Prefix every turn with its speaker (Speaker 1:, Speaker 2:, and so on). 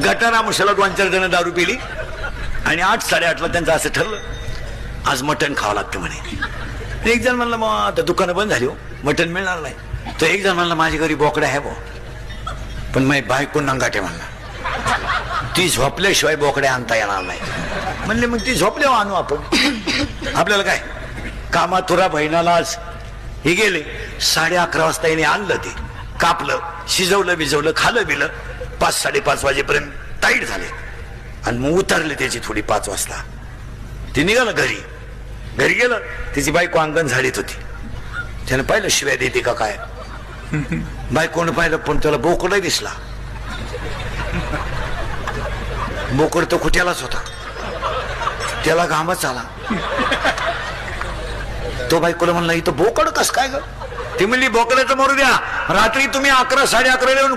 Speaker 1: गटारामुशाला 2-4 जण दारू पिली आणि 8-8:30ला त्यांचं असं ठरलं आज मटण खावं लागतं म्हणे. एक जण म्हणलं मग आता दुकानं बंद झाली हो, मटण मिळणार नाही. तर एक जण म्हणलं माझ्या घरी बोकडा आहे भाऊ, पण माझी बायको नंगाटे म्हणला ती झोपल्याशिवाय बोकडे आणता येणार नाही. म्हणले मग ती झोपल्यावर आणू आपण, आपल्याला काय कामात तुरा बहिणाला आज. हे गेले 11:30 वाजता याने आणलं, ते कापलं, शिजवलं बिजवलं, खालं बिलं. 5-5:30 वाजेपर्यंत टाईट झाले आणि मग उतरले त्याची थोडी 5 वाजता. ती निघालं घरी गेलं, तिची बायको अंगण झाडीत होती. त्यानं पाहिलं शिव्या देते का काय. बायकोनं पाहिलं पण त्याला बोकडा दिसला. बोकड तो कुठ्यालाच होता, त्याला घामच आला. तो बायकोला म्हणला इथं बोकड कस काय ग. ती म्हणली बोकडाचं मरू द्या, रात्री तुम्ही 11-11:30 येऊन